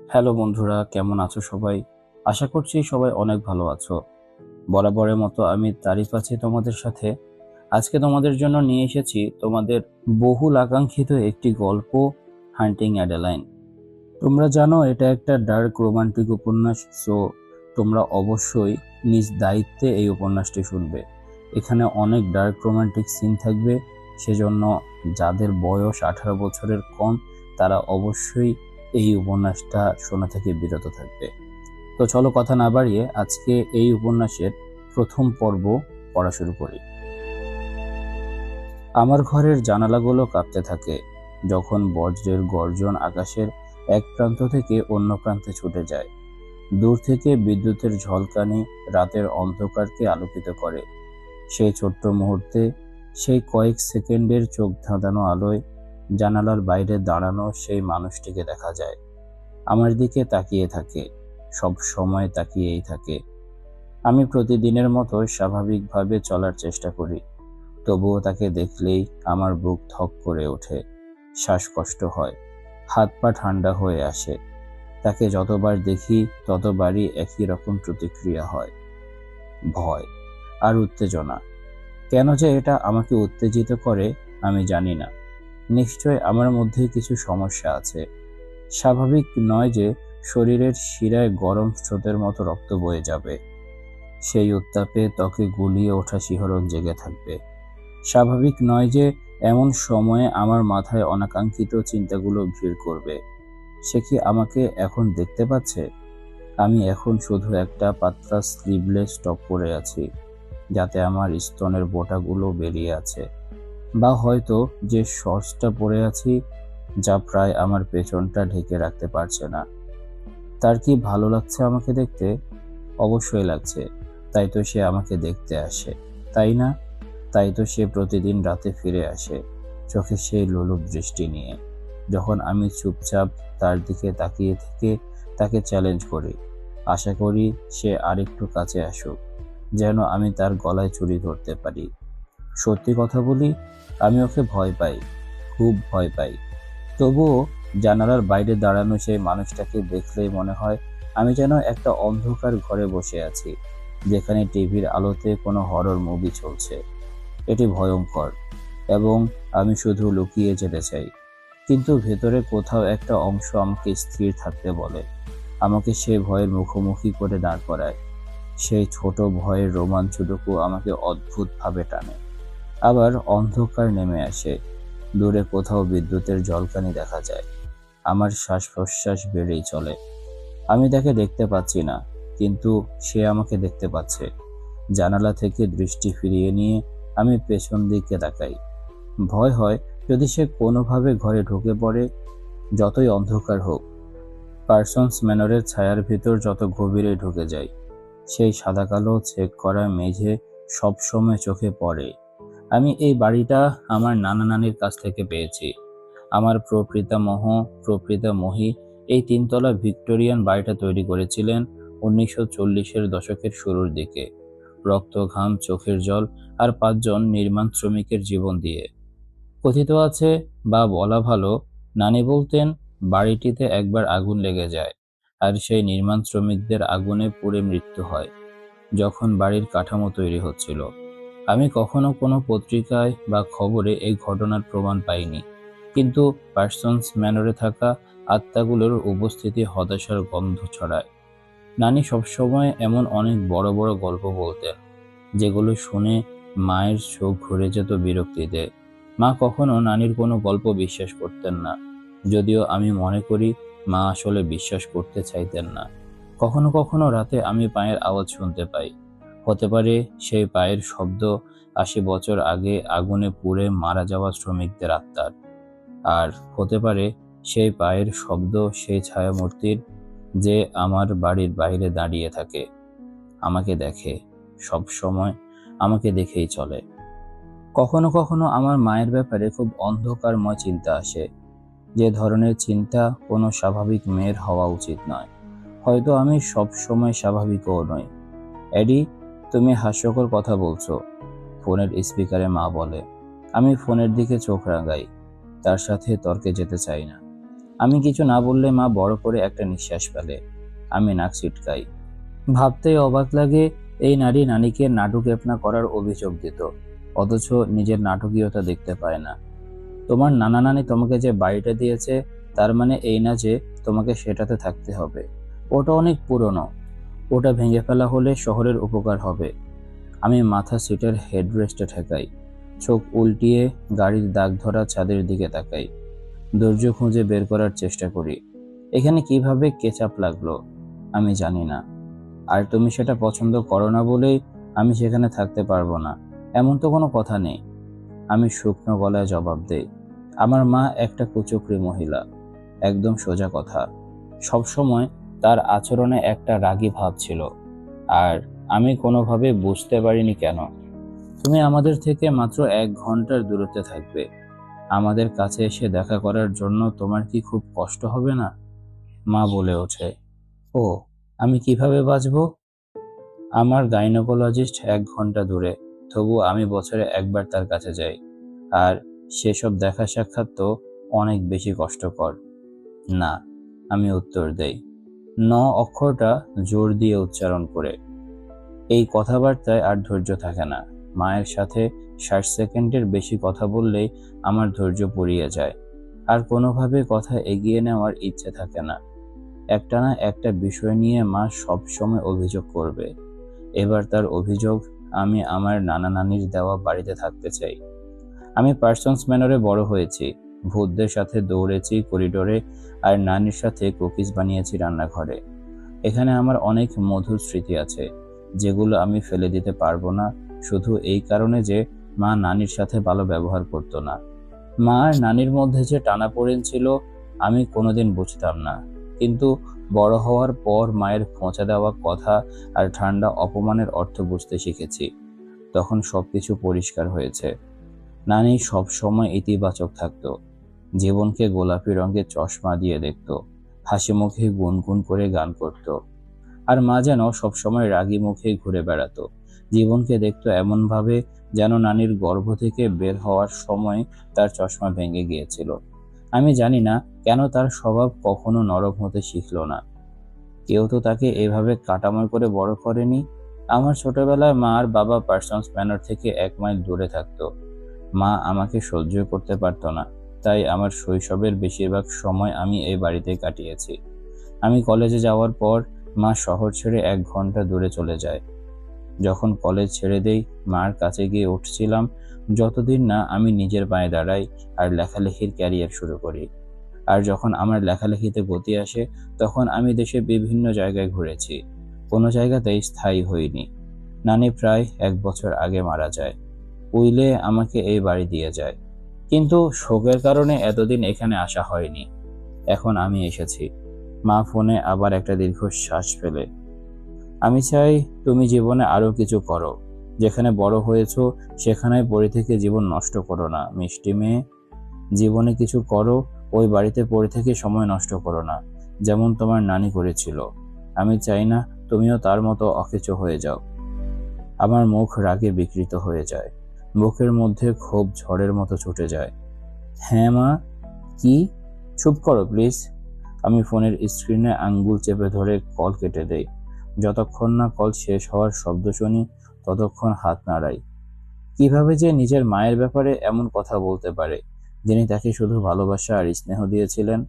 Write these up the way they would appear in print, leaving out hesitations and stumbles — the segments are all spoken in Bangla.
হ্যালো বন্ধুরা, কেমন আছো সবাই? আশা করছি সবাই অনেক ভালো আছো। বরাবরের মতো আমি তারিফ আছি তোমাদের সাথে। আজকে তোমাদের জন্য নিয়ে এসেছি তোমাদের বহুল আকাঙ্ক্ষিত একটি গল্প, হান্টিং অ্যাডেলাইন। তোমরা জানো এটা একটা ডার্ক রোমান্টিক উপন্যাস, সো তোমরা অবশ্যই নিজ দায়িত্বে এই উপন্যাসটি শুনবে। এখানে অনেক ডার্ক রোমান্টিক সিন থাকবে, সেজন্য যাদের বয়স 18 বছরের কম তারা অবশ্যই এই উপন্যাসটা শোনা থেকে বিরত থাকবে। তো চলো কথা না বাড়িয়ে আজকে এই উপন্যাসের প্রথম পর্ব পড়া শুরু করি। আমার ঘরের জানালাগুলো কাঁপতে থাকে যখন বজ্রের গর্জন আকাশের এক প্রান্ত থেকে অন্য প্রান্তে ছুটে যায়। দূর থেকে বিদ্যুতের ঝলকানি রাতের অন্ধকারকে আলোকিত করে। সেই ছোট্ট মুহূর্তে, সেই কয়েক সেকেন্ডের চোখ ধাঁধানো আলোয় জানালার বাইরে দাঁড়ানো সেই মানুষটিকে দেখা যায়। আমার দিকে তাকিয়ে থাকে, সব সময় তাকিয়েই থাকে। আমি প্রতিদিনের মতো স্বাভাবিকভাবে চলার চেষ্টা করি, তবুও তাকে দেখলেই আমার বুক ধক করে ওঠে, শ্বাসকষ্ট হয়, হাত পা ঠান্ডা হয়ে আসে। তাকে যতবার দেখি ততবারই একই রকম প্রতিক্রিয়া হয়, ভয় আর উত্তেজনা। কেন যে এটা আমাকে উত্তেজিত করে আমি জানি না। নিশ্চয় আমার মধ্যে কিছু সমস্যা আছে। স্বাভাবিক নয় যে শরীরের শিরায় গরম স্রোতের মতো রক্ত বয়ে যাবে, সেই উত্তাপে ত্বকে গুলিয়ে ওঠা শিহরণ জেগে থাকবে। স্বাভাবিক নয় যে এমন সময়ে আমার মাথায় অনাকাঙ্ক্ষিত চিন্তাগুলো ভিড় করবে। সে কি আমাকে এখন দেখতে পাচ্ছে? আমি এখন শুধু একটা পাতলা স্লিভলেস টপ পরে আছি, যাতে আমার স্তনের বোঁটাগুলো বেরিয়ে আছে, বা হয়তো যে শর্টসটা পরে আছি, যা প্রায় আমার পেছনটা ঢেকে রাখতে পারছে না। তার কি ভালো লাগছে আমাকে দেখতে? অবশ্যই লাগছে, তাই তো সে আমাকে দেখতে আসে, তাই না? তাই তো সে প্রতিদিন রাতে ফিরে আসে, চোখে সেই লোলুপ দৃষ্টি নিয়ে। যখন আমি চুপচাপ তার দিকে তাকিয়ে থেকে তাকে চ্যালেঞ্জ করি, আশা করি সে আরেকটু কাছে আসুক, যেন আমি তার গলায় চুরি ধরতে পারি। সত্যি কথা বলি, আমি ওকে ভয় পাই, খুব ভয় পাই। তবুও জানালার বাইরে দাঁড়ানো সেই মানুষটাকে দেখলেই মনে হয় আমি যেন একটা অন্ধকার ঘরে বসে আছি, যেখানে টিভির আলোতে কোনো হরর মুভি চলছে। এটি ভয়ঙ্কর, এবং আমি শুধু লুকিয়ে যেতে চাই। কিন্তু ভেতরে কোথাও একটা অংশ আমাকে স্থির থাকতে বলে, আমাকে সেই ভয়ের মুখোমুখি করে দাঁড় করায়। সেই ছোট ভয়ের রোমাঞ্চটুকু আমাকে অদ্ভুতভাবে টানে। আবার অন্ধকার নেমে আসে, দূরে কোথাও বিদ্যুতের ঝলকানি দেখা যায়। আমার শ্বাস প্রশ্বাস বেড়েই চলে। আমি তাকে দেখতে পাচ্ছি না, কিন্তু সে আমাকে দেখতে পাচ্ছে। জানালা থেকে দৃষ্টি ফিরিয়ে নিয়ে আমি পেছন দিকে তাকাই। ভয় হয় যদি সে কোনোভাবে ঘরে ঢুকে পড়ে, যতই অন্ধকার হোক। পার্সন্স ম্যানরের ছায়ার ভিতর যত গভীরে ঢুকে যায়, সেই সাদা কালো চেক করা মেঝে সবসময় চোখে পড়ে। আমি এই বাড়িটা আমার নানা নানির কাছ থেকে পেয়েছি। আমার প্রপিতামহী এই তিনতলা ভিক্টোরিয়ান বাড়িটা তৈরি করেছিলেন 1940-এর দশকের শুরুর দিকে, রক্ত, ঘাম, চোখের জল আর 5 জন নির্মাণ শ্রমিকের জীবন দিয়ে। কথিত আছে, বা বলা ভালো, নানি বলতেন বাড়িটিতে একবার আগুন লেগে যায়, আর সেই নির্মাণ শ্রমিকদের আগুনে পুড়ে মৃত্যু হয় যখন বাড়ির কাঠামো তৈরি হচ্ছিল। আমি কখনো কোনো পত্রিকায় বা খবরে এই ঘটনার প্রমাণ পাইনি, কিন্তু পার্সন্স ম্যানরে থাকা আত্মাগুলোর উপস্থিতি হতাশার গন্ধ ছড়ায়। নানি সবসময় এমন অনেক বড় বড় গল্প বলতেন, যেগুলো শুনে মায়ের চোখ ঘুরে যেত বিরক্তিতে। মা কখনো নানির কোনো গল্প বিশ্বাস করতেন না, যদিও আমি মনে করি মা আসলে বিশ্বাস করতে চাইতেন না। কখনো কখনো রাতে আমি পায়ের আওয়াজ শুনতে পাই। হতে পারে সেই পায়ের শব্দ 80 বছর আগে আগুনে পুড়ে মারা যাওয়া শ্রমিকদের আত্মার। আর হতে পারে সেই পায়ের শব্দ সেই ছায়ামূর্তির, যে আমার বাড়ির বাইরে দাঁড়িয়ে থাকে, আমাকে দেখে, সব সময় আমাকে দেখেই চলে। কখনো কখনো আমার মায়ের ব্যাপারে খুব অন্ধকারময় চিন্তা আসে, যে ধরনের চিন্তা কোনো স্বাভাবিক মেয়ের হওয়া উচিত নয়। হয়তো আমি সব সময় স্বাভাবিকও নই। এডি, তুমি হাস্যকর কথা বলছো, ফোনের স্পিকারে মা বলে। আমি ফোনের দিকে চোখ রাঙাই, তার সাথে তর্কে যেতে চাই না। আমি কিছু না বললে মা বড় করে একটা নিঃশ্বাস ফেলে। আমি নাক ছিটকাই। ভাবতেই অবাক লাগে, এই নারী নানিকে নাটুকেপনা করার অভিযোগ দিত, অথচ নিজের নাটকীয়তা দেখতে পায় না। তোমার নানা নানি তোমাকে যে বাড়িটা দিয়েছে তার মানে এই না যে তোমাকে সেটাতে থাকতে হবে। ওটা অনেক পুরনো, ওটা ভেঙে ফেলা হলে শহরের উপকার হবে। আমি মাথা সিটের হেডরেস্টে ঠেকাই, চোখ উল্টিয়ে গাড়ির দাগ ধরা ছাদের দিকে তাকাই। ধৈর্য খুঁজে বের করার চেষ্টা করি, এখানে কিভাবে কেচাপ লাগলো আমি জানি না। আর তুমি সেটা পছন্দ করো না বলেই আমি সেখানে থাকতে পারবো না, এমন তো কোনো কথা নেই। আমি শুকনো গলায় জবাব দেই। আমার মা একটা কুচক্রী মহিলা, একদম সোজা কথা। সবসময় তার আচরণে একটা রাগী ভাব ছিল, আর আমি কোনোভাবে বুঝতে পারিনি কেন। তুমি আমাদের থেকে মাত্র 1 ঘন্টার দূরত্বে থাকবে, আমাদের কাছে এসে দেখা করার জন্য তোমার কি খুব কষ্ট হবে না? মা বলে ওঠে। ও, আমি কিভাবে বাঁচবো? আমার গাইনোকোলজিস্ট 1 ঘন্টা দূরে, তবু আমি বছরে একবার তার কাছে যাই। আর সেসব দেখা সাক্ষাৎ তো অনেক বেশি কষ্টকর। না, আমি উত্তর দেই, ন অক্ষরটা জোর দিয়ে উচ্চারণ করে। এই কথাবার্তায় আর ধৈর্য থাকে না। মায়ের সাথে 60 সেকেন্ডের বেশি কথা বললেই আমার ধৈর্য ফুরিয়ে যায়, আর কোনোভাবে কথা এগিয়ে নেওয়ার ইচ্ছে থাকে না। একটা না একটা বিষয় নিয়ে মা সবসময় অভিযোগ করবে। এবার তার অভিযোগ, আমি আমার নানা নানির দেওয়া বাড়িতে থাকতে চাই। আমি পার্সন্স ম্যানরে বড় হয়েছি, ভূতদের সাথে দৌড়েছি করিডোরে, আর নানির সাথে কুকিজ বানিয়েছি রান্নাঘরে। এখানে আমার অনেক মধুর স্মৃতি আছে, যেগুলো আমি ফেলে দিতে পারবো না, শুধু এই কারণে যে মা নানির সাথে ভালো ব্যবহার করতো না। মা আর নানির মধ্যে যে টানাপোড়েন ছিল আমি কোনোদিন বুঝতাম না, কিন্তু বড় হওয়ার পর মায়ের খোঁচা দেওয়া কথা আর ঠান্ডা অপমানের অর্থ বুঝতে শিখেছি। তখন সবকিছু পরিষ্কার হয়েছে। নানি সব সময় ইতিবাচক থাকতো, জীবনকে গোলাপি রঙের চশমা দিয়ে দেখতো, হাসি মুখে গুনগুন করে গান করত। আর মা যেন সবসময় রাগী মুখে ঘুরে বেড়াতো, জীবনকে দেখতো এমন ভাবে যেন নানির গর্ভ থেকে বের হওয়ার সময় তার চশমা ভেঙে গিয়েছিল। আমি জানি না কেন তার স্বভাব কখনো নরম হতে শিখলো না। কেউ তো তাকে এভাবে কাটাময় করে বড় করেনি। আমার ছোটবেলায় মা আর বাবা পার্সন্স ম্যানর থেকে 1 মাইল দূরে থাকতো। মা আমাকে সহ্য করতে পারতো না, তাই আমার শৈশবের বেশিরভাগ সময় আমি এই বাড়িতে কাটিয়েছি। আমি কলেজে যাওয়ার পর মা শহর ছেড়ে 1 ঘন্টা দূরে চলে যায়। যখন কলেজ ছেড়ে দেই, মার কাছে গিয়ে উঠছিলাম যতদিন না আমি নিজের পায়ে দাঁড়াই আর লেখালেখির ক্যারিয়ার শুরু করি। আর যখন আমার লেখালেখিতে গতি আসে, তখন আমি দেশের বিভিন্ন জায়গায় ঘুরেছি, কোনো জায়গাতেই স্থায়ী হইনি। নানি প্রায় 1 বছর আগে মারা যায়, উইলে আমাকে এই বাড়ি দিয়ে যায়। কিন্তু শোকের কারণে এতদিন এখানে আসা হয়নি। এখন আমি এসেছি। মা ফোনে আবার একটা দীর্ঘশ্বাস ফেলে। আমি চাই তুমি জীবনে আরো কিছু করো, যেখানে বড় হয়েছো সেখানে পড়ে থেকে জীবন নষ্ট করো না মিষ্টি মেয়ে। জীবনে কিছু করো, ওই বাড়িতে পড়ে থেকে সময় নষ্ট করো না, যেমন তোমার নানি করেছিল। আমি চাই না তুমিও তার মতো অকেচো হয়ে যাও। আমার মুখ রাগে বিকৃত হয়ে যায়, বুকের মধ্যে ক্ষোভ ঝড়ের মতো ছুটে যায়। হ্যাঁ মা, কি? চুপ করো প্লিজ। আমি ফোনের স্ক্রিনে আঙ্গুল চেপে ধরে কল কেটে দেই। যতক্ষণ না কল শেষ হওয়ার শব্দ শুনি ততক্ষণ হাত নাড়াই। কিভাবে যে নিজের মায়ের ব্যাপারে এমন কথা বলতে পারে, যিনি তাকে শুধু ভালোবাসা আর স্নেহ দিয়েছিলেন।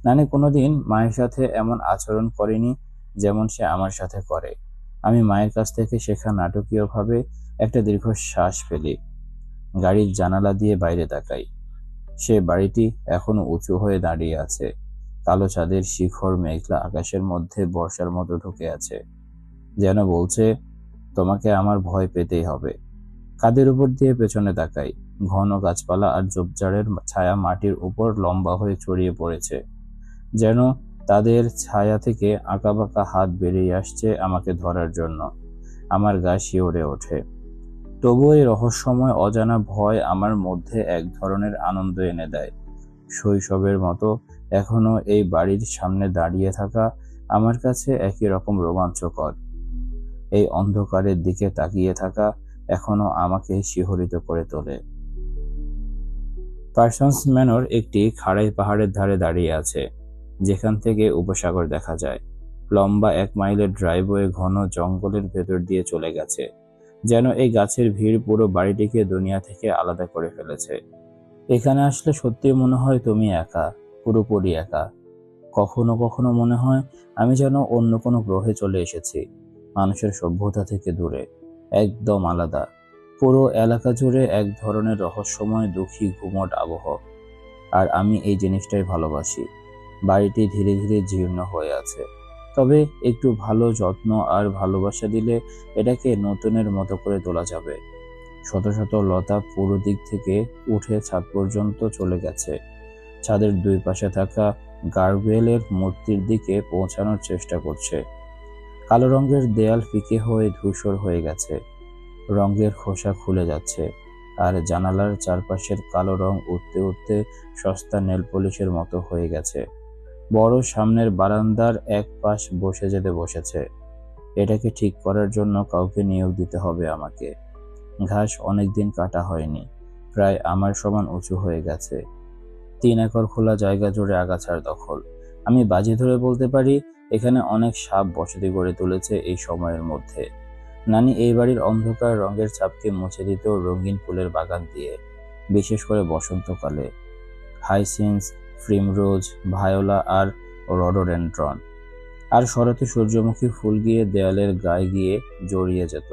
নানি কোনোদিন মায়ের সাথে এমন আচরণ করেনি যেমন সে আমার সাথে করে। আমি মায়ের কাছ থেকে শেখা নাটকীয়ভাবে একটা দীর্ঘশ্বাস ফেলি। গাড়ির জানালা দিয়ে বাইরে তাকাই। সে বাড়িটি এখনো উঁচু হয়ে দাঁড়িয়ে আছে, কালো চাঁদের শিখর মেঘলা আকাশের মধ্যে বর্ষার মতো ঢুকে আছে, যেন বলছে তোমাকে আমার ভয় পেতেই হবে। কাদের উপর দিয়ে পেছনে তাকাই, ঘন গাছপালা আর ঝোপঝাড়ের ছায়া মাটির উপর লম্বা হয়ে ছড়িয়ে পড়েছে, যেন তাদের ছায়া থেকে আঁকাবাঁকা হাত বেরিয়ে আসছে আমাকে ধরার জন্য। আমার গা শিওরে ওঠে। তবুও এই রহস্যময় অজানা ভয় আমার মধ্যে এক ধরনের আনন্দ এনে দেয়। শৈশবের মতো এখনো এই বাড়ির সামনে দাঁড়িয়ে থাকা আমার কাছে একই রকম রোমাঞ্চকর। এই অন্ধকারের দিকে তাকিয়ে থাকা এখনো আমাকে শিহরিত করে তোলে। পার্সন্স ম্যানর একটি খাড়াই পাহাড়ের ধারে দাঁড়িয়ে আছে, যেখান থেকে উপসাগর দেখা যায়। লম্বা 1 মাইলের ড্রাইভওয়ে ঘন জঙ্গলের ভেতর দিয়ে চলে গেছে, যেন এই গাছের ভিড় পুরো বাড়িটিকে দুনিয়া থেকে আলাদা করে ফেলেছে। এখানে আসলে সত্যি মনে হয় তুমি একা, পুরোপুরি একা। কখনো কখনো মনে হয় আমি যেন অন্য কোনো গ্রহে চলে এসেছি, মানুষের সভ্যতা থেকে দূরে, একদম আলাদা। পুরো এলাকা জুড়ে এক ধরনের রহস্যময় দুঃখী ঘুমট আবহ। আর আমি এই জিনিসটাই ভালোবাসি। বাড়িটি ধীরে ধীরে জীর্ণ হয়ে আছে, তবে একটু ভালো যত্ন আর ভালোবাসা দিলে এটাকে নতুনের মতো করে তোলা যাবে। শত শত লতা পুরো দিক থেকে উঠে ছাদ পর্যন্ত চলে গেছে, ছাদের দুই পাশে থাকা গার্বেলের মূর্তির দিকে পৌঁছানোর চেষ্টা করছে। কালো রঙের দেয়াল ফিকে হয়ে ধূসর হয়ে গেছে, রঙের খোসা খুলে যাচ্ছে, আর জানালার চারপাশের কালো রং উঠতে উঠতে সস্তা নেল পলিশের মতো হয়ে গেছে। বড় সামনের বারান্দার এক পাশ বসে যেতে বসেছে। এটাকে ঠিক করার জন্য কাউকে নিয়োগ দিতে হবে আমাকে। ঘাস অনেকদিন কাটা হয়নি, প্রায় আমার সমান উঁচু হয়ে গেছে। 3 একর খোলা জায়গা জুড়ে আগাছার দখল। আমি বাজি ধরে বলতে পারি এখানে অনেক সাপ বসতি গড়ে তুলেছে এই সময়ের মধ্যে। নানি এই বাড়ির অন্ধকার রঙের ছাপকে মুছে দিত রঙিন ফুলের বাগান দিয়ে, বিশেষ করে বসন্তকালে। হাইসিন্স, প্রিমরোজ, ভায়োলা আর রডোডেন্ড্রন। আর শরতে সূর্যমুখী ফুল গিয়ে দেয়ালের গায়ে গিয়ে জড়িয়ে যেত।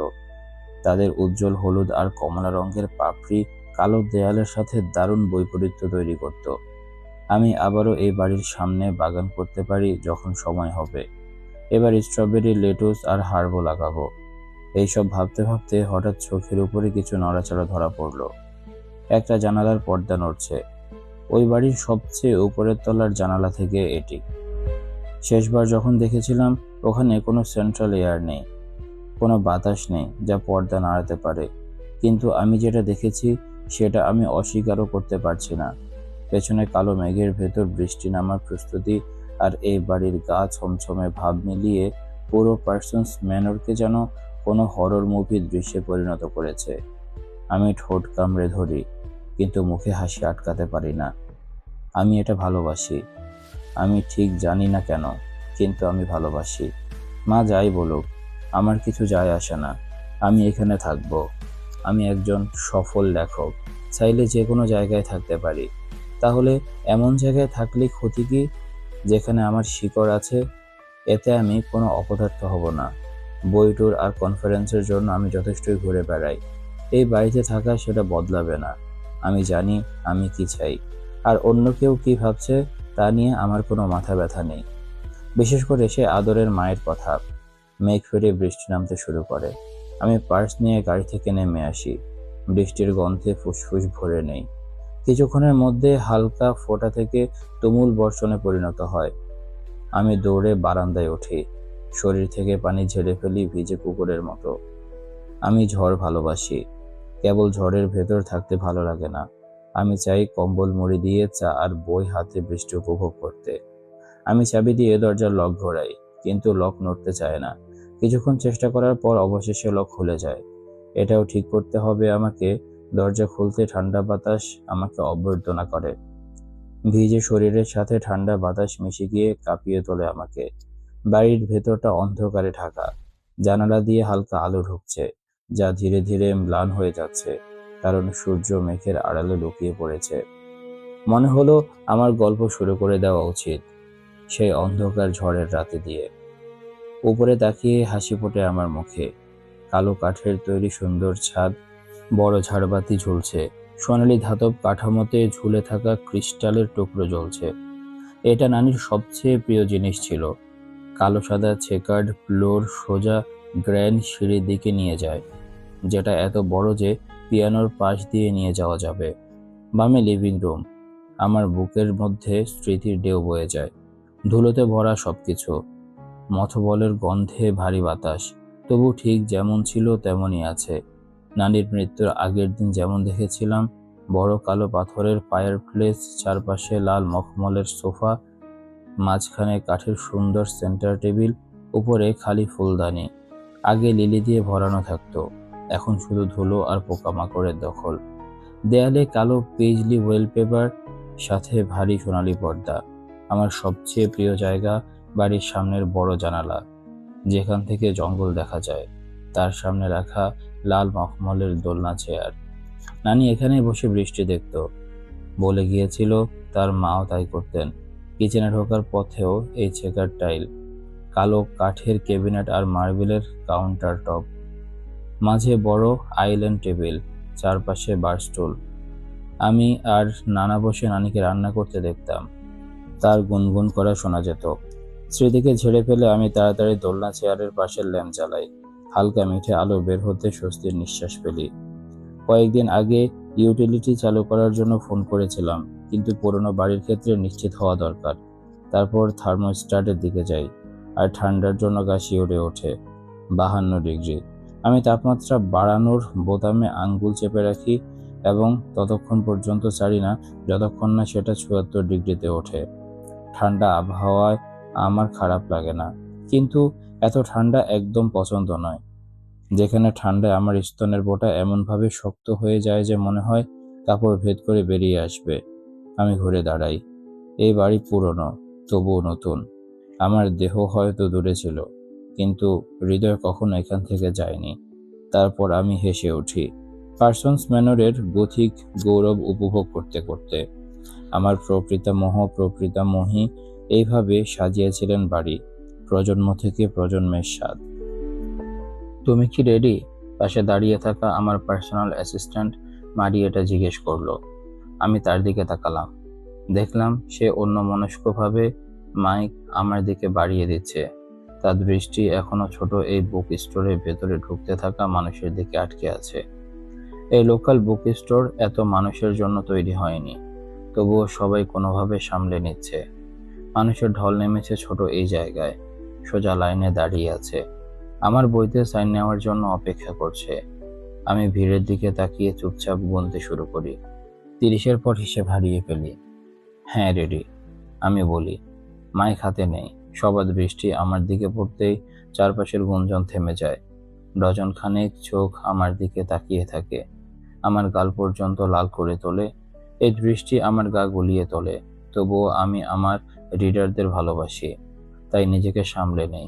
তাদের উজ্জ্বল হলুদ আর কমলা রঙের পাপড়ি কালো দেয়ালের সাথে দারুণ বৈপরীত্য তৈরি করত। আমি আবারও এই বাড়ির সামনে বাগান করতে পারি যখন সময় হবে। এবার স্ট্রবেরি, লেটুস আর হার্বও লাগাবো। এইসব ভাবতে ভাবতে হঠাৎ চোখের উপরে কিছু নড়াচড়া ধরা পড়ল। একটা জানালার পর্দা নড়ছে। ওই বাড়ির সবচেয়ে উপরের তলার জানালা থেকে এটি। শেষবার যখন দেখেছিলাম ওখানে কোনো সেন্ট্রাল এয়ার নেই, কোনো বাতাস নেই যা পর্দা নাড়াতে পারে। কিন্তু আমি যেটা দেখেছি সেটা আমি অস্বীকারও করতে পারছি না। পেছনে কালো মেঘের ভেতর বৃষ্টি নামার প্রস্তুতি, আর এই বাড়ির গা ছমছমে ভাব মিলিয়ে পুরো পার্সন্স ম্যানরকে যেন কোনো হরর মুভির দৃশ্যে পরিণত করেছে। আমি ঠোঁট কামড়ে ধরি, কিন্তু মুখে হাসি আটকাতে পারি না। আমি এটা ভালোবাসি। আমি ঠিক জানি না কেন, কিন্তু আমি ভালোবাসি। মা যাই বলুক, আমার কিছু যায় আসে না। আমি এখানে থাকব। আমি একজন সফল লেখক, চাইলে যে কোনো জায়গায় থাকতে পারি। তাহলে এমন জায়গায় থাকলে ক্ষতি কি, যেখানে আমার শিকড় আছে? এতে আমি কোনো অপদার্থ হব না। বই ট্যুর আর কনফারেন্সের জন্য আমি যথেষ্টই ঘুরে বেড়াই। এই বাড়িতে থাকা সেটা বদলাবে না। আমি জানি আমি কি চাই, আর অন্য কেউ কি ভাবছে তা নিয়ে আমার কোনো মাথা ব্যথা নেই। বিশেষ করে সে আদরের মায়ের কথা। মেঘ ফিরে বৃষ্টি নামতে শুরু করে। আমি পার্স নিয়ে গাড়ি থেকে নেমে আসি। বৃষ্টির গন্ধে ফুসফুস ভরে নেই। কিছুক্ষণের মধ্যে হালকা ফোঁটা থেকে তুমুল বর্ষণে পরিণত হয়। আমি দৌড়ে বারান্দায় উঠি, শরীর থেকে পানি ঝেড়ে ফেলি ভিজে কুকুরের মতো। আমি ঝড় ভালোবাসি, কেবল ঝড়ের ভেতর থাকতে ভালো লাগে না। আমি চাই কম্বল মুড়ি দিয়ে চা আর বই হাতে বৃষ্টি উপভোগ করতে। আমি চাবি দিয়ে দরজার লক ঘোরাই, কিন্তু লক নড়তে চায় না। কিছুক্ষণ চেষ্টা করার পর অবশেষে লক খুলে যায়। এটাও ঠিক করতে হবে আমাকে, দরজা খুলতে ঠান্ডা বাতাস আমাকে অভ্যর্থনা করে। ভিজে শরীরের সাথে ঠান্ডা বাতাস মিশে গিয়ে কাঁপিয়ে তোলে আমাকে। বাড়ির ভেতরটা অন্ধকারে ঢাকা। জানালা দিয়ে হালকা আলো ঢুকছে, যা ধীরে ধীরে ম্লান হয়ে যাচ্ছে, কারণ সূর্য মেঘের আড়ালে লুকিয়ে পড়েছে। মনে হলো আমার গল্প শুরু করে দেওয়া উচিত, সেই অন্ধকার ঝড়ের রাতে দিয়ে। উপরে তাকিয়ে হাসি ফোটে আমার মুখে। কালো কাঠের তৈরি সুন্দর ছাদ, বড় ঝাড়বাতি ঝুলছে, সোনালি ধাতব কাঠামোতে ঝুলে থাকা ক্রিস্টালের টুকরো জ্বলছে। এটা নানির সবচেয়ে প্রিয় জিনিস ছিল। কালো সাদা চেকার্ড ফ্লোর সোজা গ্র্যান্ড সিঁড়ির দিকে নিয়ে যায়, যেটা এত বড় যে পিয়ানোর পাশ দিয়ে নিয়ে যাওয়া যাবে। বামে লিভিং রুম। আমার বুকের মধ্যে স্মৃতির ঢেউ বয়ে যায়। ধুলোতে ভরা সবকিছু, মথবলের গন্ধে ভারী বাতাস, তবু ঠিক যেমন ছিল তেমনই আছে। নানির মৃত্যুর আগের দিন যেমন দেখেছিলাম, বড় কালো পাথরের ফায়ারপ্লেস, চারপাশে লাল মখমলের সোফা, মাঝখানে কাঠের সুন্দর সেন্টার টেবিল, উপরে খালি ফুলদানি। আগে লিলি দিয়ে ভরানো থাকতো, এখন শুধু ধুলো আর পোকামাকড়ের দখল। দেয়ালে কালো পেজলি ওয়েলপেপার, সাথে ভারী সোনালী পর্দা। আমার সবচেয়ে প্রিয় জায়গা বাড়ির সামনের বড় জানালা, যেখান থেকে জঙ্গল দেখা যায়। তার সামনে রাখা লাল মখমলের দোলনা চেয়ার। নানি এখানেই বসে বৃষ্টি দেখত, বলে গিয়েছিল। তার মাও তাই করতেন। কিচেনে ঢোকার পথেও এই চেকার টাইল, কালো কাঠের ক্যাবিনেট আর মার্বেলের কাউন্টার টপ, মাঝে বড় আইল্যান্ড টেবিল, চারপাশে বার স্টুল। আমি আর নানা বসে নানিকে রান্না করতে দেখতাম। তার গুনগুন করা শোনা যেত। স্মৃতিকে ঝেড়ে ফেলে আমি তাড়াতাড়ি দোলনা চেয়ারের পাশের ল্যাম্প জ্বালাই। হালকা মিঠে আলো বের হতে স্বস্তির নিঃশ্বাস ফেলি। কয়েকদিন আগে ইউটিলিটি চালু করার জন্য ফোন করেছিলাম, কিন্তু পুরনো বাড়ির ক্ষেত্রে নিশ্চিত হওয়া দরকার। তারপর থার্মোস্ট্যাটের দিকে যাই, আর ঠান্ডার জন্য গা শিউরে ওঠে। 52 ডিগ্রি। আমি তাপমাত্রা বাড়ানোর বোতামে আঙ্গুল চেপে রাখি এবং ততক্ষণ পর্যন্ত ছাড়ি না যতক্ষণ না সেটা 74 ডিগ্রিতে ওঠে। ঠান্ডা আবহাওয়ায় আমার খারাপ লাগে না, কিন্তু এত ঠান্ডা একদম পছন্দ নয়, যেখানে ঠান্ডায় আমার স্তনের বোটা এমনভাবে শক্ত হয়ে যায় যে মনে হয় কাপড় ভেদ করে বেরিয়ে আসবে। আমি ঘুরে দাঁড়াই। এই বাড়ি পুরনো, তবুও নতুন। আমার দেহ হয়তো দূরে ছিল, কিন্তু হৃদয় কখনো এখান থেকে যায়নি। তারপর আমি হেসে উঠি, পার্সন্স ম্যানরের গথিক গৌরব উপভোগ করতে করতে। আমার প্রপিতামহী এইভাবে সাজিয়েছিলেন বাড়ি, প্রজন্ম থেকে প্রজন্মের স্বাদ। তুমি কি রেডি? পাশে দাঁড়িয়ে থাকা আমার পার্সোনাল অ্যাসিস্ট্যান্ট মারিয়েটা জিজ্ঞেস করলো। আমি তার দিকে তাকালাম। দেখলাম সে অন্যমনস্কভাবে মাইক আমার দিকে বাড়িয়ে দিচ্ছে। তার দৃষ্টি এখনো ছোট এই বুক স্টোরের ভেতরে ঢুকতে থাকা মানুষের দিকে আটকে আছে। এই লোকাল বুক স্টোর এত মানুষের জন্য তৈরি হয়নি, তবুও সবাই কোনোভাবে সামলে নিচ্ছে। মানুষের ঢল নেমেছে ছোট এই জায়গায়, সোজা লাইনে দাঁড়িয়ে আছে, আমার বইতে সাইন নেওয়ার জন্য অপেক্ষা করছে। আমি ভিড়ের দিকে তাকিয়ে চুপচাপ গুনতে শুরু করি। 30-এর পর হিসেব হারিয়ে ফেলি। হ্যাঁ, রেডি, আমি বলি। মাইক হাতে নেই। সবার দৃষ্টি আমার দিকে পড়তেই চারপাশের গুঞ্জন থেমে যায়। ডজন খানেক চোখ আমার দিকে তাকিয়ে থাকে, আমার গাল পর্যন্ত লাল করে তোলে। এই দৃষ্টি আমার গা গলিয়ে তোলে। তবুও আমি আমার রিডারদের ভালোবাসি, তাই নিজেকে সামলে নেই।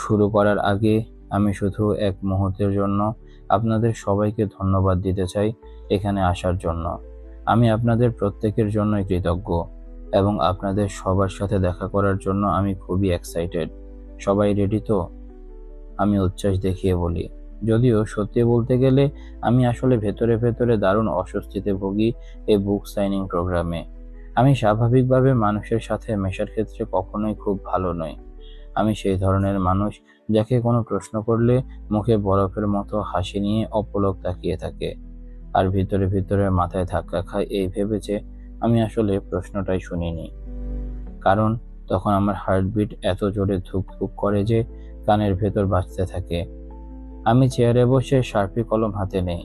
শুরু করার আগে আমি শুধু এক মুহূর্তের জন্য আপনাদের সবাইকে ধন্যবাদ দিতে চাই এখানে আসার জন্য। আমি আপনাদের প্রত্যেকের জন্যই কৃতজ্ঞ, এবং আপনাদের সবার সাথে দেখা করার জন্য আমি খুবই এক্সাইটেড। সবাই রেডি তো? আমি উচ্ছ্বাস দেখিয়ে বলি। যদিও সত্যি বলতে গেলে আমি আসলে ভেতরে ভেতরে দারুণ অস্বস্তিতে ভুগি এই বুক সাইনিং প্রোগ্রামে। আমি স্বাভাবিকভাবে মানুষের সাথে মেশার ক্ষেত্রে কখনোই খুব ভালো নই। আমি সেই ধরনের মানুষ যাকে কোনো প্রশ্ন করলে মুখে বরফের মতো হাসি নিয়ে অপলক তাকিয়ে থাকে, আর ভিতরে ভিতরে মাথায় ধাক্কা খায় এই ভেবে যে আমি আসলে প্রশ্নটাই শুনিনি। কারণ তখন আমার হার্টবিট এত জোরে ধুকধুক করে যে কানের ভেতর বাজতে থাকে। আমি চেয়ারে বসে শার্পি কলম হাতে নেই।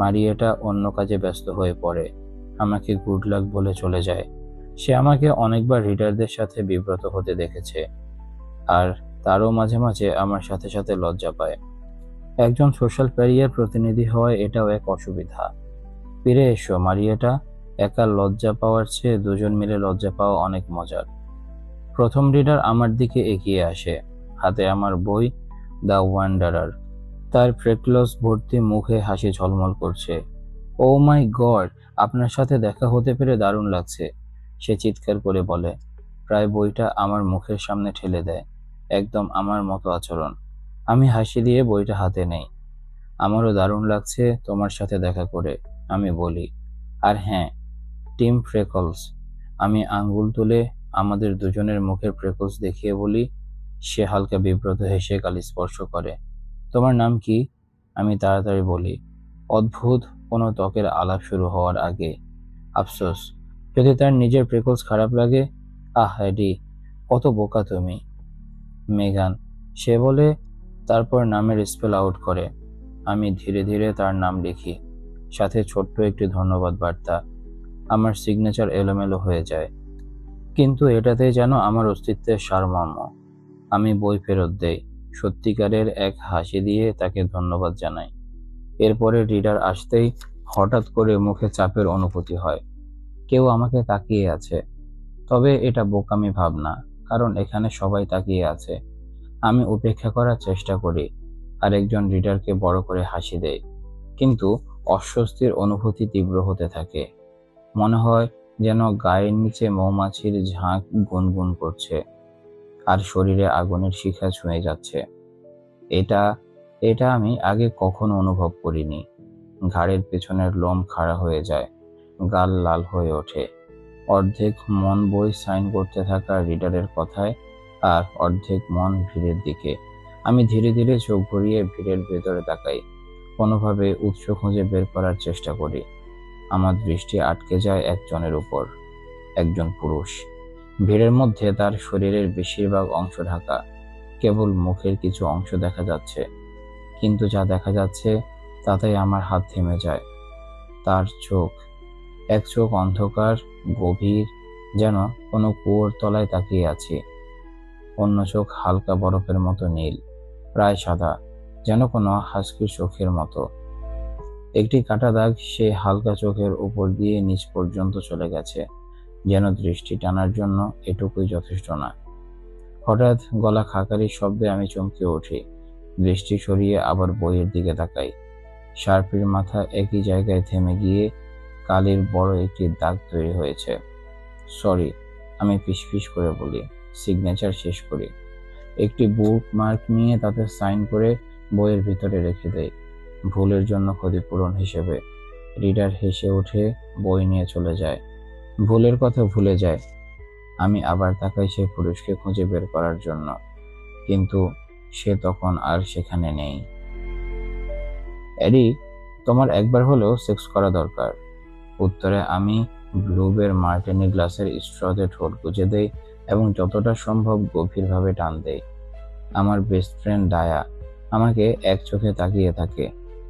মারিয়েটা অন্য কাজে ব্যস্ত হয়ে পড়ে, আমাকে গুড লাক বলে চলে যায়। সে আমাকে অনেকবার রিডারদের সাথে বিব্রত হতে দেখেছে, আর তারও মাঝে মাঝে আমার সাথে সাথে লজ্জা পায়। একজন সোশ্যাল ক্যারিয়ার প্রতিনিধি হওয়ায় এটাও এক অসুবিধা। ফিরে এসো মারিয়েটা। একা লজ্জা পাওয়ার চেয়ে দুজন মিলে লজ্জা পাওয়া অনেক মজার। প্রথম রিডার আমার দিকে এগিয়ে আসে, হাতে আমার বই দ্য ওয়ান্ডারার। তার ফ্রেকলস ভর্তি মুখে হাসি ঝলমল করছে। ও মাই গড, আপনার সাথে দেখা হতে পেরে দারুণ লাগছে, সে চিৎকার করে বলে। প্রায় বইটা আমার মুখের সামনে ঠেলে দেয়। একদম আমার মতো আচরণ। আমি হাসি দিয়ে বইটা হাতে নেই। আমারও দারুণ লাগছে তোমার সাথে দেখা করে, আমি বলি। আর হ্যাঁ, টিম ফ্রেকলস। আমি আঙ্গুল তুলে আমাদের দুজনের মুখের ফ্রেকলস দেখিয়ে বলি। সে হালকা বিব্রত হেসে গালি স্পর্শ করে। তোমার নাম কি? আমি তাড়াতাড়ি বলি, অদ্ভুত কোনো ত্বকের আলাপ শুরু হওয়ার আগে। আফসোস, যদি তার নিজের ফ্রেকলস খারাপ লাগে। আহ এডি, কত বোকা তুমি। মেগান, সে বলে, তারপর নামের স্পেল আউট করে। আমি ধীরে ধীরে তার নাম লিখি, সাথে ছোট্ট একটি ধন্যবাদ বার্তা। আমার সিগনেচার এলোমেলো হয়ে যায়, কিন্তু এটাতেই যেন আমার অস্তিত্বের সারমর্ম। আমি বই ফেরত দেই, সত্যিকারের এক হাসি দিয়ে তাকে ধন্যবাদ জানাই। এরপরে রিডার আসতেই হঠাৎ করে মুখে চাপের অনুভূতি হয়। কেউ আমাকে তাকিয়ে আছে। তবে এটা বোকামি ভাবনা, কারণ এখানে সবাই তাকিয়ে আছে। আমি উপেক্ষা করার চেষ্টা করি, আরেকজন রিডারকে বড় করে হাসি দেয়। কিন্তু অস্বস্তির অনুভূতি তীব্র হতে থাকে। মনে হয় যেন গায়ের নিচে মৌমাছির ঝাঁক গুনগুন করছে, আর শরীরে আগুনের শিখা ছুঁয়ে যাচ্ছে। এটা এটা আমি আগে কখনো অনুভব করিনি। ঘাড়ের পেছনের লোম খাড়া হয়ে যায়, গাল লাল হয়ে ওঠে। অর্ধেক মন বই সাইন করতে থাকা রিডারের কথায়, আর অর্ধেক মন ভিড়ের দিকে। আমি ধীরে ধীরে চোখ ঘুরিয়ে ভিড়ের ভেতরে তাকাই, কোনোভাবে উৎস খুঁজে বের করার চেষ্টা করি। আমার দৃষ্টি আটকে যায় একজনের উপর, একজন পুরুষ। ভিড়ের মধ্যে তার শরীরের বেশিরভাগ অংশ ঢাকা, কেবল মুখের কিছু অংশ দেখা যাচ্ছে। কিন্তু যা দেখা যাচ্ছে তাতেই আমার হাত থেমে যায়। তার চোখ, এক চোখ অন্ধকার, গভীর, যেন কোনো কুয়োর তলায় তাকিয়ে আছি। অন্য চোখ হালকা বরফের মতো নীল, প্রায় সাদা, যেন কোনো হাস্কির চোখের মতো। একটি কাটা দাগ সে হালকা চোখের উপর দিয়ে নিচ পর্যন্ত চলে গেছে, যেন দৃষ্টি টানার জন্য এটুকুই যথেষ্ট না। হঠাৎ গলা খাকারির শব্দে আমি চমকে উঠি। দৃষ্টি সরিয়ে আবার বইয়ের দিকে তাকাই। শার্পির মাথা একই জায়গায় থেমে গিয়ে কালির বড় একটি দাগ তৈরি হয়েছে। সরি, আমি ফিসফিস করে বলি। সিগনেচার শেষ করি। একটি বুক মার্ক নিয়ে তাতে সাইন করে বইয়ের ভিতরে রেখে দেয়, ভুলের জন্য ক্ষতিপূরণ হিসেবে। রিডার হেসে উঠে বই নিয়ে চলে যায়। ভুলের কথা ভুলে যায়। আমি আবার তাকাই সেই পুরুষকে খুঁজে বের করার জন্য, কিন্তু সে তখন আর সেখানে নেই। এডি, তোমার একবার হলেও সেক্স করা দরকার। উত্তরে আমি ব্লুবের মার্টিনি গ্লাসের স্ট্রতে ঠোঁট গুঁজে দেই এবং যতটা সম্ভব গভীরভাবে টান দেই। আমার বেস্ট ফ্রেন্ড ডায়া আমাকে এক চোখে তাকিয়ে থাকে,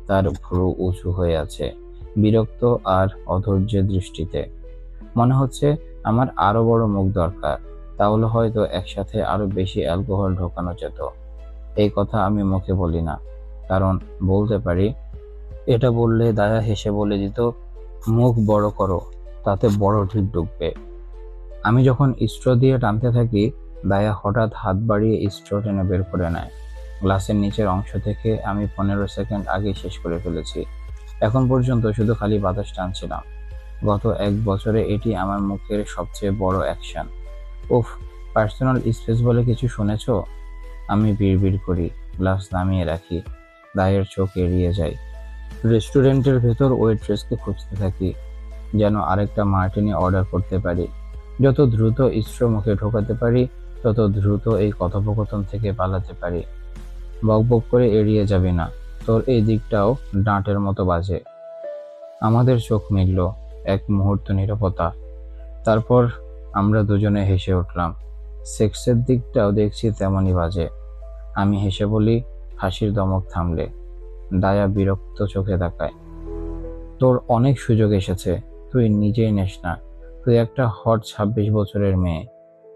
তার ভ্রু উঁচু হয়ে আছে, বিরক্ত আর অধৈর্যের দৃষ্টিতে। মনে হচ্ছে আমার আরো বড় মুখ দরকার, তাহলে হয়তো একসাথে আরো বেশি অ্যালকোহল ঢোকানো যেত। এই কথা আমি মুখে বলি না, কারণ বলতে পারি এটা বললে দায়া হেসে বলে দিত, মুখ বড় করো, তাতে বড় ঢিক ঢুকবে। আমি যখন স্ট্র দিয়ে টানতে থাকি, দায়া হঠাৎ হাত বাড়িয়ে স্ট্র টেনে বের করে নেয়। গ্লাসের নিচের অংশ থেকে আমি 15 সেকেন্ড আগে শেষ করে ফেলেছি। এখন পর্যন্ত শুধু খালি বাতাস টানছিলাম। গত 1 বছরে এটি আমার মুখের সবচেয়ে বড় অ্যাকশন। উফ, পার্সোনাল স্পেস বলে কিছু শুনেছো? আমি বিড়বিড় করি, গ্লাস নামিয়ে রাখি। দায়ের চোখ এড়িয়ে যায়। রেস্টুরেন্টের ভেতর ওয়েট্রেসকে খুঁজতে থাকি, যেন আরেকটা মার্টিনি অর্ডার করতে পারি। যত দ্রুত স্ট্র মুখে ঢোকাতে পারি, তত দ্রুত এই কথোপকথন থেকে পালাতে পারি। বকবক করে এড়িয়ে যাবি না, তোর এই দিকটাও ডাঁটের মতো বাজে। আমাদের চোখ মিলল, এক মুহূর্ত নীরবতা। তারপর আমরা দুজনে হেসে উঠলাম। সেক্সের দিকটাও দেখছি তেমনই বাজে। আমি হেসে বলি, হাসির দমক থামলে। দায়া বিরক্ত চোখে তাকায়। তোর অনেক সুযোগ এসেছে, তুই নিজেই নেস না। তুই একটা হট 26 বছরের মেয়ে,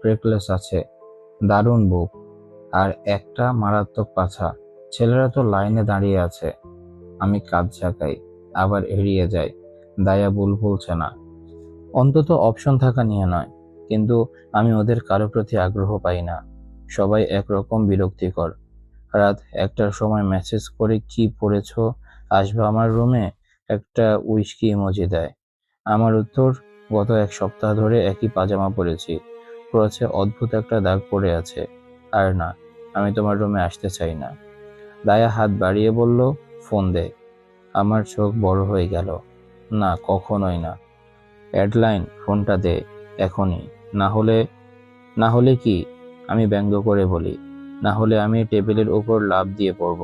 ব্রেকলেস আছে, দারুণ বুক, আর একটা মারাত্মক পাছা। ছেলেরা তো লাইনে দাঁড়িয়ে আছে। আমি কাঁধ ঝাঁকাই, আবার এড়িয়ে যাই। দায়া বলছে না। অন্তত অপশন থাকা নিয়ে নয়, কিন্তু আমি ওদের কারো প্রতি আগ্রহ পাই না। সবাই একরকম বিরক্তিকর। রাত 1টার সময় মেসেজ করে কি পড়েছো, আসবে আমার রুমে, একটা উইস্কি ইমোজি দেয়। আমার উত্তর, গত 1 সপ্তাহ ধরে একই পাজামা পরেছি, ক্রচে অদ্ভুত একটা দাগ পড়ে আছে। আর না, আমি তোমার রুমে আসতে চাই না। দায়া হাত বাড়িয়ে বলল, ফোন দে। আমার চোখ বড় হয়ে গেল। না, কখনোই না। অ্যাডলাইন, ফোনটা দে, এখনই। না হলে না হলে কি? আমি ব্যঙ্গ করে বলি, না হলে আমি টেবিলের উপর লাফ দিয়ে পড়ব,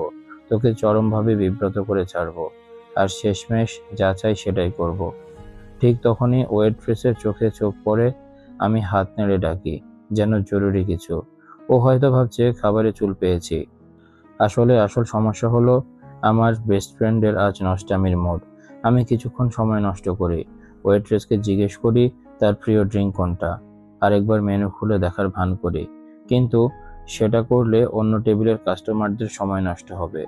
তোকে চরমভাবে বিব্রত করে ছাড়বো, আর শেষমেশ যা চাই সেটাই করব। ঠিক তখনই ওয়েট্রেসের চোখে চোখ পড়ে। আমি হাত নেড়ে ডাকি, যেন জরুরি কিছু। ও হয়তো ভাবছে খাবারে চুল পেয়েছি। আসলে আসল সমস্যা হলো আমার বেস্ট ফ্রেন্ডের আজ নষ্টামির মুড। আমি কিছুক্ষণ সময় নষ্ট করি। ওয়েট্রেসকে জিজ্ঞেস করি তার প্রিয় ড্রিঙ্ক কোনটা, আরেকবার মেনু খুলে দেখার ভান করি, কিন্তু সেটা করলে অন্য টেবিলের কাস্টমারদের সময় নষ্ট হবে।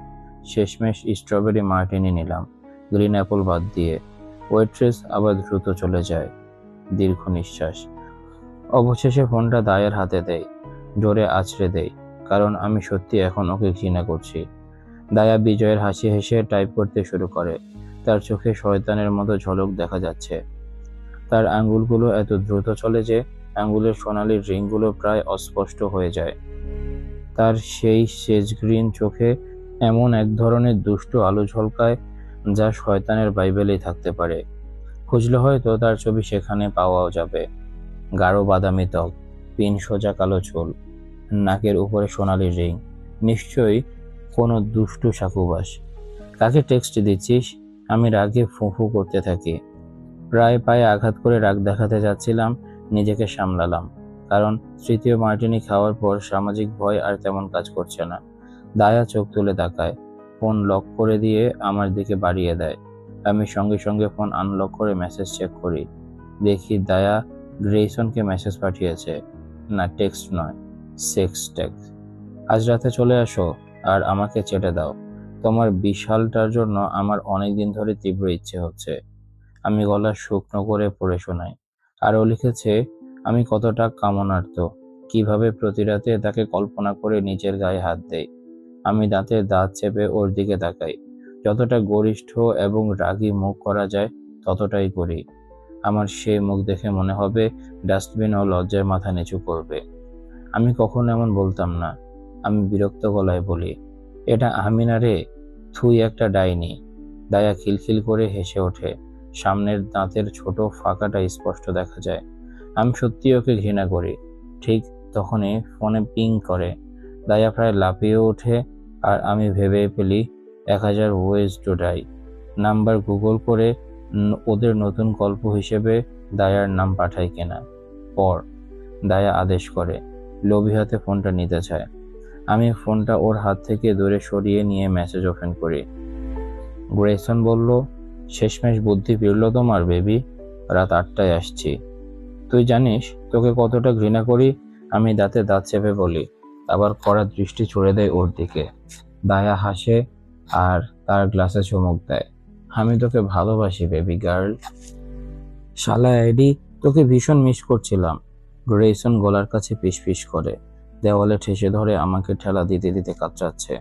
শেষমেশ স্ট্রবেরি মার্টিনি নিলাম। গ্রিন অ্যাপল বাদ দিয়ে। ওয়েট্রেস আবার দ্রুত চলে যায়। দীর্ঘ নিঃশ্বাস। অবশেষে ফোনটা দায়ের হাতে দেয়, জোরে আছড়ে দেয়, কারণ আমি সত্যি এখন ওকে ঘৃণা করছি। দায়া বিজয়ের হাসি হেসে টাইপ করতে শুরু করে। তার চোখে শয়তানের মতো ঝলক দেখা যাচ্ছে। তার আঙ্গুলগুলো এত দ্রুত চলে যে আঙ্গুলের সোনালি রিংগুলো প্রায় অস্পষ্ট হয়ে যায়। তার সেই সেজ গ্রিন চোখে এমন এক ধরনের দুষ্টু আলো ঝলকায় যা শয়তানের বাইবেলেই থাকতে পারে। খুঁজলে হয়তো তার ছবি সেখানে পাওয়াও যাবে। গাঢ় বাদামি ত্বক, পিন সোজা কালো চুল, নাকের উপরে সোনালি রিং। নিশ্চয়ই কোনো দুষ্টু সাকুবাস। কাকে টেক্সট দিচ্ছিস? আমি রাগে ফুঁ করতে থাকি। প্রায় পায়ে আঘাত করে রাগ দেখাতে যাচ্ছিলাম, নিজেকে সামলালাম। কারণ তৃতীয় মার্টিনি খাওয়ার পর সামাজিক ভয় আর তেমন কাজ করছে না। দায়া চোখ তুলে তাকায়, ফোন লক করে দিয়ে আমার দিকে বাড়িয়ে দেয়। আমি সঙ্গে সঙ্গে ফোন আনলক করে মেসেজ চেক করি। দেখি দায়া গ্রেইসনকে মেসেজ পাঠিয়েছে। না, টেক্সট নয়, সেক্স টেক্সট। আজ রাতে চলে আসো আর আমাকে চেটে দাও। তোমার বিশালটার জন্য আমার অনেকদিন ধরে তীব্র ইচ্ছে হচ্ছে। আমি গলা শুকনো করে পড়ে শোনাই। আরও লিখেছে, আমি কতটা কামনার্ত, কিভাবে প্রতি রাতে তাকে কল্পনা করে নিজের গায়ে হাত দেই। আমি দাঁতে দাঁত চেপে ওর দিকে তাকাই। যতটা গরিষ্ঠ এবং রাগী মুখ করা যায় ততটাই করি। আমার সেই মুখ দেখে মনে হবে ডাস্টবিনও লজ্জায় মাথা নিচু করবে। আমি কখনো এমন বলতাম না। আমি বিরক্ত গলায় বলি, এটা আমি না রে, থুই একটা ডাইনি। দায়া খিলখিল করে হেসে ওঠে। সামনের দাঁতের ছোট ফাঁকাটা স্পষ্ট দেখা যায়। আমি সত্যি ওকে ঘৃণা করি। ঠিক তখনই ফোনে পিং করে। দায়া প্রায় লাফিয়ে ওঠে আর আমি ভেবে ফেলি 1000 ways to die. Number Google করে ওদের নতুন গল্প হিসেবে দায়ার নাম পাঠাই কিনা। পর দায়া আদেশ করে। লোভী হাতে ফোনটা নিতে চায়। আমি ফোনটা ওর হাত থেকে দূরে সরিয়ে নিয়ে মেসেজ ওপেন করি। গ্রেসন বলল, শেষমেশ বুদ্ধি ফিরল তোমার বেবি। রাত 8টায় আসছি। তুই জানিস তোকে কতটা ঘৃণা করি? আমি দাঁতে দাঁত চেপে বলি, আবার কড়া দৃষ্টি ছুড়ে দেয় ওর দিকে। দায়া হাসে আর তার গ্লাসে চুমুক দেয়। আমি তোকে ভালোবাসি বেবি গার্ল। শালা আইডি, তোকে ভীষণ মিস করছিলাম। গ্রেসন গলার কাছে পিসপিস করে। দেওয়ালে ঠেসে ধরে আমাকে ঠেলা দিতে দিতে কাতরাচ্ছে।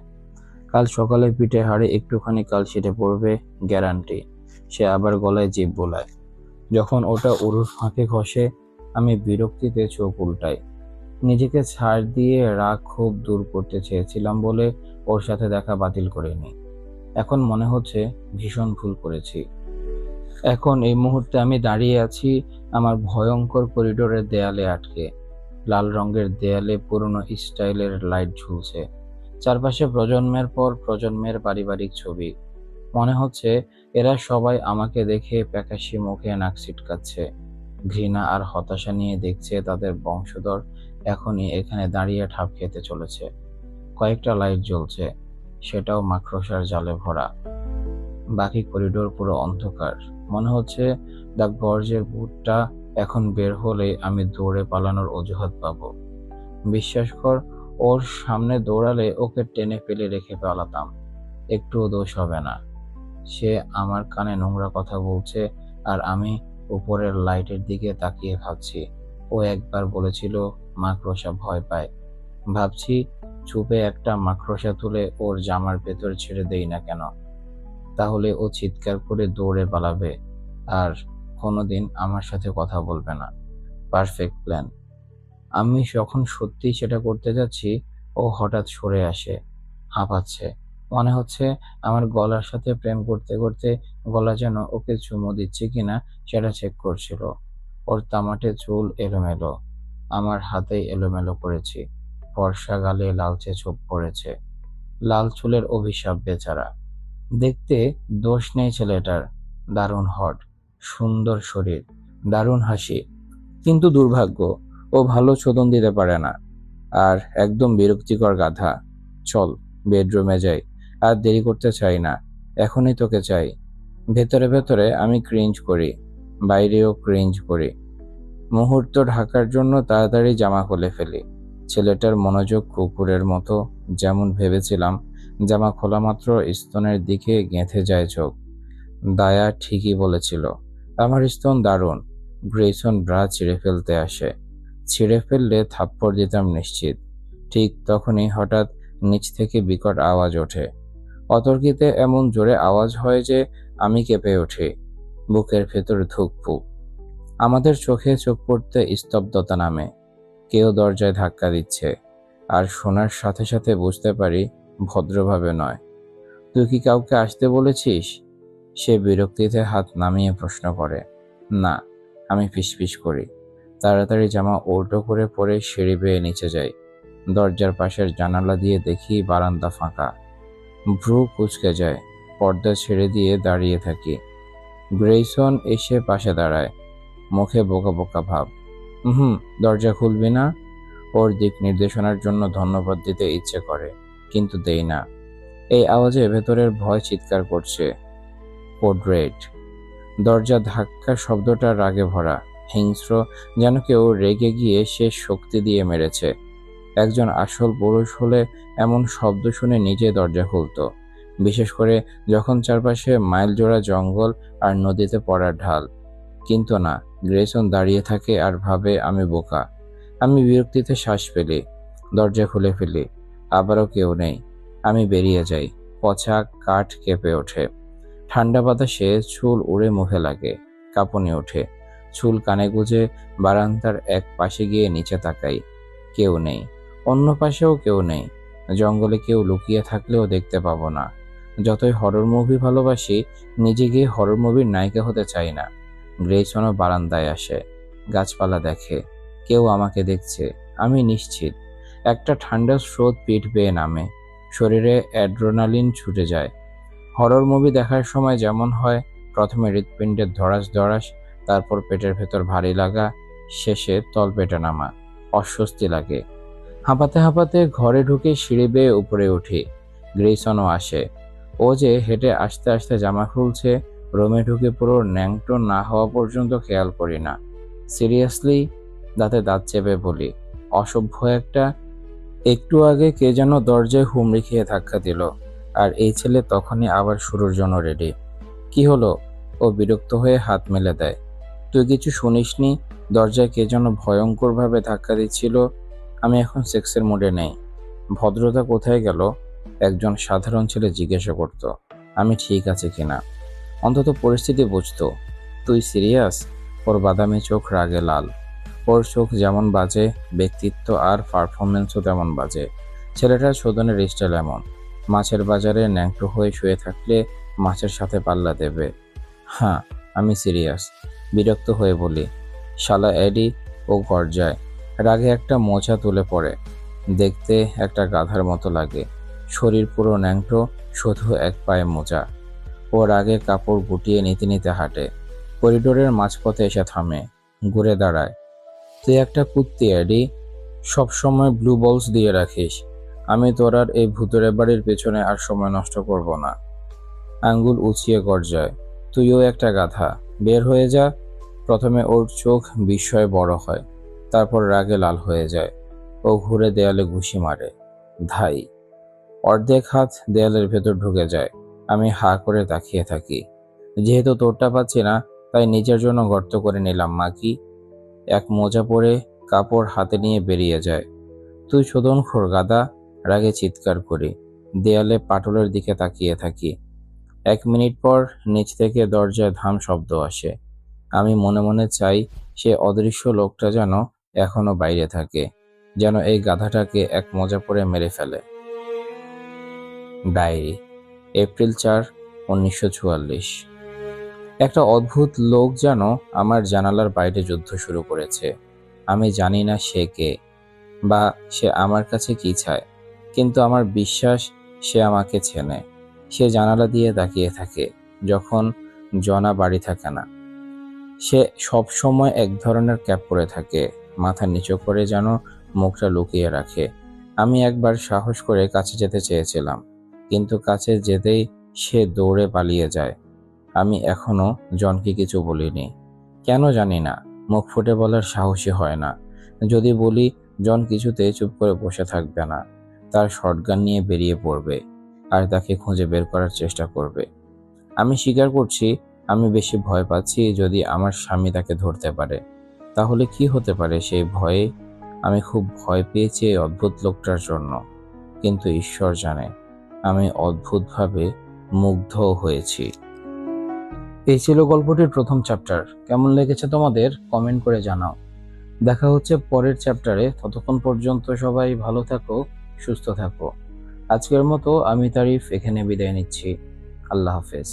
কাল সকালে পিঠে হাড়ে একটুখানি কালশিটে পড়বে, গ্যারান্টি। সে আবার গলায় জিভ বোলায়। যখন ওটা উরুর ফাঁকে ঘষে আমি বিরক্তিতে চোখ উল্টাই। নিজেকে ছাড় দিয়ে রাগ খুব দূর করতে চেয়েছিলাম বলে ওর সাথে দেখা বাতিল করিনি। এখন মনে হচ্ছে ভীষণ ভুল করেছি। এখন এই মুহূর্তে আমি দাঁড়িয়ে আছি আমার ভয়ঙ্কর করিডোরের দেয়ালে আটকে। লাল রঙের দেয়ালে পুরনো স্টাইলের লাইট ঝুলছে। চারপাশে প্রজন্মের পর প্রজন্মের পারিবারিক ছবি। মনে হচ্ছে এরা সবাই আমাকে দেখে প্যাকাশি মুখে নাক ছিটকাচ্ছে। ঘৃণা আর হতাশা নিয়ে দেখছে তাদের বংশধর এখনই এখানে দাঁড়িয়ে ঠাপ খেতে চলেছে। কয়েকটা লাইট জ্বলছে, সেটাও মাকড়সার জালে ভরা। বাকি করিডোর পুরো অন্ধকার। মনে হচ্ছে দ্য গর্জের ভূতটা এখন বের হলে আমি দৌড়ে পালানোর অজুহাত পাবো। বিশ্বাস কর, ওর সামনে দৌড়ালে ওকে টেনে ফেলে রেখে পালাতাম। একটুও দোষ হবে না। সে আমার কানে নোংরা কথা বলছে আর আমি উপরের লাইটের দিকে তাকিয়ে ভাবছি, ও একবার বলেছিল মাকড়সা ভয় পায়। ভাবছি চুপে একটা মাকড়সা তুলে ওর জামার ভেতর ছেড়ে দেই না কেন। তাহলে ও চিৎকার করে দৌড়ে পালাবে আর কোনোদিন আমার সাথে কথা বলবে না। Perfect plan. আমি যখন সত্যিই সেটা করতে যাচ্ছি, ও হঠাৎ সরে আসে, হাঁপাচ্ছে। মনে হচ্ছে আমার গলার সাথে প্রেম করতে করতে গলা যেন ওকে চুমু দিচ্ছে কিনা সেটা চেক করছিল। ওর তামাটে চুল এলোমেলো, আমার হাতেই এলোমেলো করেছি। ফর্সা গালে লালচে ছোপ পড়েছে। লাল চুলের অভিশাপ বেচারা। দেখতে দোষ নেই ছেলেটার। দারুণ হট, সুন্দর শরীর, দারুণ হাসি। কিন্তু দুর্ভাগ্য, ও ভালো চোদন দিতে পারে না। আর একদম বিরক্তিকর গাধা। চল বেডরুমে যাই। আর দেরি করতে চাই না, এখনই তোকে চাই। ভেতরে ভেতরে আমি ক্রিঞ্জ করি, বাইরেও ক্রিঞ্জ করি। মুহূর্ত ঢাকার জন্য তাড়াতাড়ি জামা খুলে ফেলি। ছেলেটার মনোযোগ কুকুরের মতো, যেমন ভেবেছিলাম। জামা খোলা মাত্র স্তনের দিকে গেঁথে যায় চোখ। দায়া ঠিকই বলেছিল। আমার স্তন দারুণ। গ্রেইসন ব্রা ছিঁড়ে ফেলতে আসে। ছিঁড়ে ফেললে থাপ্পড় দিতাম নিশ্চিত। ঠিক তখনই হঠাৎ নিচ থেকে বিকট আওয়াজ ওঠে। অতর্কিতে এমন জোরে আওয়াজ হয় যে আমি কেঁপে উঠি। বুকের ভেতর ধুকপুক। আমাদের চোখে চোখ পড়তে স্তব্ধতা নামে। কেউ দরজায় ধাক্কা দিচ্ছে। আর শোনার সাথে সাথে বুঝতে পারি ভদ্রভাবে নয়। তুই কি কাউকে আসতে বলেছিস? সে বিরক্তিতে হাত নামিয়ে প্রশ্ন করে। না। আমি ফিসফিস করি। তাড়াতাড়ি জামা উল্টো করে পরে সিঁড়ি বেয়ে নিচে যাই। দরজার পাশের জানালা দিয়ে দেখি বারান্দা ফাঁকা। ভ্রু কুঁচকে যায়। পর্দা ছেড়ে দিয়ে দাঁড়িয়ে থাকি। গ্রেইসন এসে পাশে দাঁড়ায়। মুখে বোকা বোকা ভাব। হুম, দরজা খুলবি না? ওর দিক নির্দেশনার জন্য ধন্যবাদ দিতে ইচ্ছে করে, কিন্তু দেই না। এই আওয়াজে ভেতরের ভয় চিৎকার করছে। Code red. দরজা ধাক্কা শব্দটা রাগে ভরা, হিংস্র, যেন কেউ রেগে গিয়ে শেষ শক্তি দিয়ে মেরেছে। একজন আসল পুরুষ হলে এমন শব্দ শুনে নিজে দরজা খুলতো, বিশেষ করে যখন চারপাশে মাইল জোড়া জঙ্গল আর নদীতে পড়ার ঢাল। কিন্তু না, গ্রেসন দাঁড়িয়ে থাকে আর ভাবে আমি বোকা। আমি বিরক্তিতে শ্বাস ফেলি, দরজা খুলে ফেলি। আবারও কেউ নেই। আমি বেরিয়ে যাই। পচা কাঠ কেঁপে ওঠে। ঠান্ডা বাতাসে চুল উড়ে মুখে লাগে। কাঁপুনি ওঠে। চুল কানে গুজে বারান্দার এক পাশে গিয়ে নিচে তাকাই। কেউ নেই। অন্য পাশেও কেউ নেই। জঙ্গলে কেউ লুকিয়ে থাকলেও দেখতে পাবো না। যতই হরর মুভি ভালোবাসি, নিজে গিয়ে হরর মুভির নায়িকা হতে চাই না। গ্রেইসনও বারান্দায় আসে। গাছপালা দেখে। কেউ আমাকে দেখছে। আমি নিশ্চিত। একটা ঠান্ডা স্রোত পিঠ বেয়ে নামে। শরীরে অ্যাড্রেনালিন ছুটে যায়। হরর মুভি দেখার সময় যেমন হয়, প্রথমে হৃৎপিণ্ডের ধড়াস ধড়াস, তারপর পেটের ভেতর ভারী লাগা, শেষে তলপেটে নামা। অস্বস্তি লাগে। হাঁপাতে হাঁপাতে ঘরে ঢুকে সিঁড়ি বেয়ে উপরে উঠি। গ্রেইসনও আসে। ও যে হেঁটে আস্তে আস্তে জামা খুলছে, রুমে ঢুকে পুরো ন্যাংটো না হওয়া পর্যন্ত খেয়াল করি না। সিরিয়াসলি? দাঁতে দাঁত চেপে বলি, অসভ্য একটা। একটু আগে কে যেন দরজায় হুমড়ি খেয়ে ধাক্কা দিল, আর এই ছেলে তখনই আবার শুরুর জন্য রেডি। কি হলো? ও বিরক্ত হয়ে হাত মেলে দেয়। তুই কিছু শুনিসনি? দরজায় কে যেন ভয়ঙ্করভাবে ধাক্কা দিচ্ছিল। আমি এখন সেক্সের মুডে নেই। ভদ্রতা কোথায় গেল? একজন সাধারণ ছেলে জিজ্ঞাসা করত আমি ঠিক আছে কিনা, অন্তত পরিস্থিতি বুঝতো। তুই সিরিয়াস? ওর বাদামি চোখ রাগে লাল। ওর চোখ যেমন বাজে, ব্যক্তিত্ব আর পারফরমেন্সও তেমন বাজে। ছেলেটার শোধনের স্টাইল এমন, মাছের বাজারে ন্যাংটো হয়ে শুয়ে থাকলে মাছের সাথে পাল্লা দেবে। হ্যাঁ, আমি সিরিয়াস। বিরক্ত হয়ে বলি, শালা এডি। ও গর্জায়। রাগে একটা মোচা তুলে পড়ে। দেখতে একটা গাধার মতো লাগে। শরীর পুরো ন্যাংটো, শুধু এক পায়ে মোজা। ও রাগে কাপড় গুটিয়ে নিতে নিতে হাঁটে। করিডোরের মাঝপথে এসে থামে। ঘুরে দাঁড়ায়। তুই একটা কুত্তি এডি। সবসময় ব্লু বলস দিয়ে রাখিস। আমি তোর আর এই ভূতের বাড়ির পেছনে আর সময় নষ্ট করব না। আঙ্গুল উঁচিয়ে গর্জায়, তুইও একটা গাধা। বের হয়ে যা। প্রথমে ওর চোখ বিস্ময়ে বড় হয়, তারপর রাগে লাল হয়ে যায়। ও ঘুরে দেয়ালে ঘুষি মারে। ধাই। অর্ধেক হাত দেয়ালের ভেতর ঢুকে যায়। আমি হা করে তাকিয়ে থাকি। যেহেতু তোরটা পাচ্ছি না, তাই নিজের জন্য গর্ত করে নিলাম মাকি। এক মোজা পরে কাপড় হাতে নিয়ে বেরিয়ে যায়। তুই শোধনখোর গাদা। রাগে চিৎকার করি। দেয়ালে পাটলের দিকে তাকিয়ে থাকি। 1 মিনিট পর নিচ থেকে দরজায় ধাম শব্দ আসে। আমি মনে মনে চাই সে অদৃশ্য লোকটা যেন এখনো বাইরে থাকে, যেন এই গাধাটাকে এক মোজা পরে মেরে ফেলে। Diary, April 4, 1944। একটা অদ্ভুত লোক যেন আমার জানালার বাইরে যুদ্ধ শুরু করেছে। আমি জানি না সে কে, বা সে আমার কাছে কি চায়, কিন্তু আমার বিশ্বাস সে আমাকে চেনে। সে জানালা দিয়ে তাকিয়ে থাকে যখন জনা বাড়ি থাকে না। সে সব সময় এক ধরনের ক্যাপ পরে থাকে, মাথা নিচু করে যেন মুখটা লুকিয়ে রাখে। আমি একবার সাহস করে কাছে যেতে চেয়েছিলাম, কিন্তু কাছে যেতেই সে দৌড়ে পালিয়ে যায়। আমি এখনো জনকে কিছু বলিনি। কেন জানি না, মুখ ফুটে বলার সাহসী হয় না। যদি বলি, জন কিছুতেই চুপ করে বসে থাকবে না। তার শটগান নিয়ে বেরিয়ে পড়বে আর তাকে খুঁজে বের করার চেষ্টা করবে। আমি স্বীকার করছি, আমি বেশি ভয় পাচ্ছি যদি আমার স্বামী তাকে ধরতে পারে। তাহলে কি হতে পারে সেই ভয়ে? আমি খুব ভয় পেয়েছি এই অদ্ভুত লোকটার জন্য। কিন্তু ঈশ্বর জানে, আমি অদ্ভুতভাবে মুগ্ধ হয়েছি। এই ছিল গল্পটির প্রথম চ্যাপ্টার। কেমন লেগেছে তোমাদের কমেন্ট করে জানাও। দেখা হচ্ছে পরের চ্যাপ্টারে। ততক্ষণ পর্যন্ত সবাই ভালো থাকো, সুস্থ থাকো। আজকের মতো আমি তারিফ এখানে বিদায় নিচ্ছি। আল্লাহ হাফেজ।